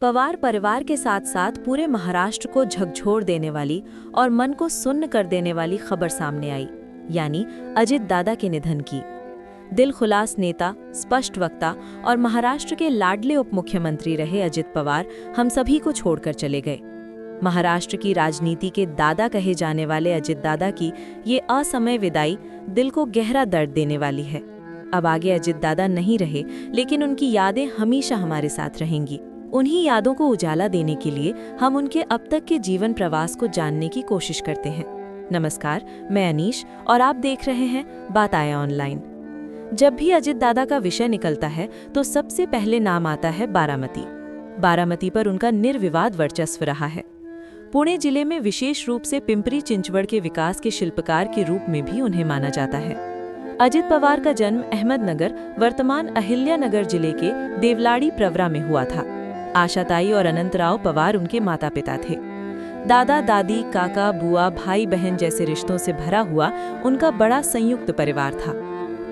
पवार परिवार के साथ साथ पूरे महाराष्ट्र को झकझोर देने वाली और मन को सुन्न कर देने वाली खबर सामने आई, यानी अजित दादा के निधन की। दिलखुलास नेता, स्पष्ट वक्ता और महाराष्ट्र के लाडले उप मुख्यमंत्री रहे अजित पवार हम सभी को छोड़कर चले गए। महाराष्ट्र की राजनीति के दादा कहे जाने वाले अजित दादा की ये असमय विदाई दिल को गहरा दर्द देने वाली है। अब आगे अजित दादा नहीं रहे, लेकिन उनकी यादें हमेशा हमारे साथ रहेंगी। उन्हीं यादों को उजाला देने के लिए हम उनके अब तक के जीवन प्रवास को जानने की कोशिश करते हैं। नमस्कार, मैं अनीश और आप देख रहे हैं बात आया ऑनलाइन। जब भी अजित दादा का विषय निकलता है तो सबसे पहले नाम आता है बारामती। बारामती पर उनका निर्विवाद वर्चस्व रहा है। पुणे जिले में विशेष रूप से पिंपरी चिंचवड़ के विकास के शिल्पकार के रूप में भी उन्हें माना जाता है। अजित पवार का जन्म अहमदनगर, वर्तमान अहिल्यानगर जिले के देवलाड़ी प्रवरा में हुआ था। आशाताई और अनंतराव पवार उनके माता पिता थे। दादा दादी, काका, बुआ, भाई बहन जैसे रिश्तों से भरा हुआ उनका बड़ा संयुक्त परिवार था।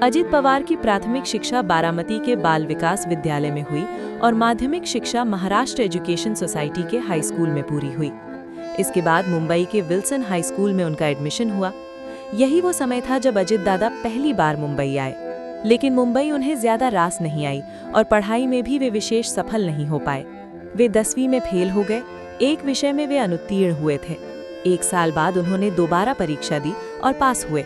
अजित पवार की प्राथमिक शिक्षा बारामती के बाल विकास विद्यालय में हुई और माध्यमिक शिक्षा महाराष्ट्र एजुकेशन सोसाइटी के हाई स्कूल में पूरी हुई। इसके बाद मुंबई के विल्सन हाई स्कूल में उनका एडमिशन हुआ। यही वो समय था जब अजित दादा पहली बार मुंबई आए, लेकिन मुंबई उन्हें ज्यादा रास नहीं आई और पढ़ाई में भी वे विशेष सफल नहीं हो पाए। वे 10वीं में फेल हो गए। एक विषय में वे अनुत्तीर्ण हुए थे। 1 साल बाद उन्होंने दोबारा परीक्षा दी और पास हुए।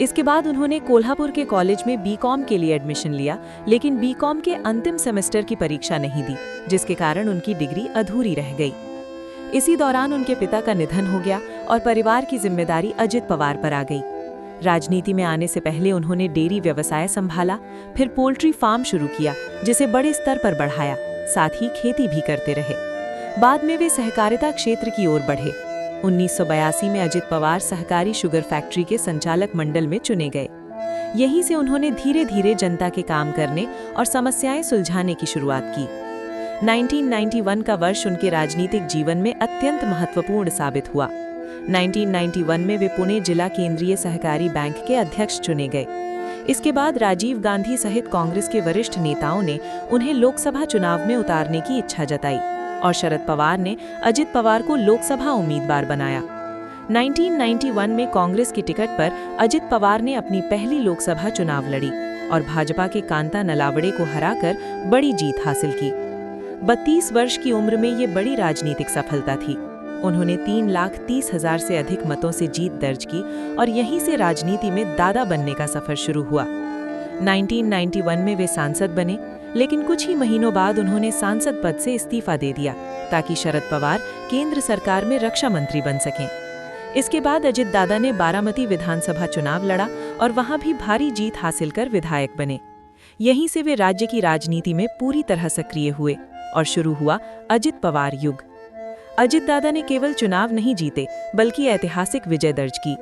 इसके बाद उन्होंने कोल्हापुर के कॉलेज में बीकॉम के लिए एडमिशन लिया, लेकिन बीकॉम के अंतिम सेमेस्टर की परीक्षा नहीं दी, जिसके कारण उनकी डिग्री अधूरी रह गई। इसी दौरान उनके पिता का निधन हो गया और परिवार की जिम्मेदारी अजित पवार पर आ गई। राजनीति में आने से पहले उन्होंने डेयरी व्यवसाय संभाला, फिर पोल्ट्री फार्म शुरू किया, जिसे बड़े स्तर पर बढ़ाया। साथ ही खेती भी करते रहे। बाद में वे सहकारिता क्षेत्र की ओर बढ़े। 1982 में अजित पवार सहकारी शुगर फैक्ट्री के संचालक मंडल में चुने गए। यहीं से उन्होंने धीरे धीरे जनता के काम करने और समस्याएं सुलझाने की शुरुआत की। 1991 का वर्ष उनके राजनीतिक जीवन में अत्यंत महत्वपूर्ण साबित हुआ। 1991 में वे पुणे जिला केंद्रीय सहकारी बैंक के अध्यक्ष चुने गए। इसके बाद राजीव गांधी सहित कांग्रेस के वरिष्ठ नेताओं ने उन्हें लोकसभा चुनाव में उतारने की इच्छा जताई और शरद पवार ने अजित पवार को लोकसभा उम्मीदवार बनाया। 1991 में कांग्रेस की टिकट पर अजित पवार ने अपनी पहली लोकसभा चुनाव लड़ी और भाजपा के कांता नलावड़े को हराकर बड़ी जीत हासिल की। 32 वर्ष की उम्र में ये बड़ी राजनीतिक सफलता थी। उन्होंने 3,30,000 से अधिक मतों से जीत दर्ज की और यहीं से राजनीति में दादा बनने का सफर शुरू हुआ। 1991 में वे सांसद बने, लेकिन कुछ ही महीनों बाद उन्होंने सांसद पद से इस्तीफा दे दिया ताकि शरद पवार केंद्र सरकार में रक्षा मंत्री बन सकें। इसके बाद अजित दादा ने बारामती विधानसभा चुनाव लड़ा और वहां भी भारी जीत हासिल कर विधायक बने। यहीं से वे राज्य की राजनीति में पूरी तरह सक्रिय हुए और शुरू हुआ अजित पवार युग। अजित दादा ने केवल चुनाव नहीं जीते, बल्कि ऐतिहासिक विजय दर्ज की।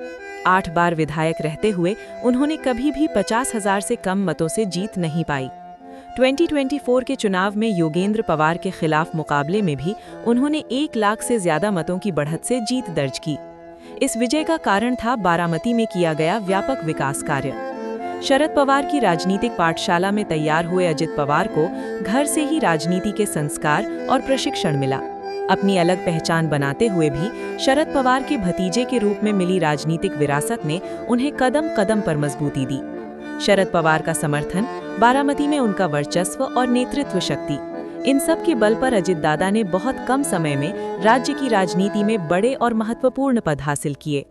8 बार विधायक रहते हुए उन्होंने कभी भी 50,000 से कम मतों से जीत नहीं पाई। 2024 के चुनाव में योगेंद्र पवार के खिलाफ मुकाबले में भी उन्होंने 1 लाख से ज्यादा मतों की बढ़त से जीत दर्ज की। इस विजय का कारण था बारामती में किया गया व्यापक विकास कार्य। शरद पवार की राजनीतिक पाठशाला में तैयार हुए अजित पवार को घर से ही राजनीति के संस्कार और प्रशिक्षण मिला। अपनी अलग पहचान बनाते हुए भी शरद पवार के भतीजे के रूप में मिली राजनीतिक विरासत ने उन्हें कदम कदम पर मजबूती दी। शरद पवार का समर्थन, बारामती में उनका वर्चस्व और नेतृत्व शक्ति, इन सब के बल पर अजित दादा ने बहुत कम समय में राज्य की राजनीति में बड़े और महत्वपूर्ण पद हासिल किए।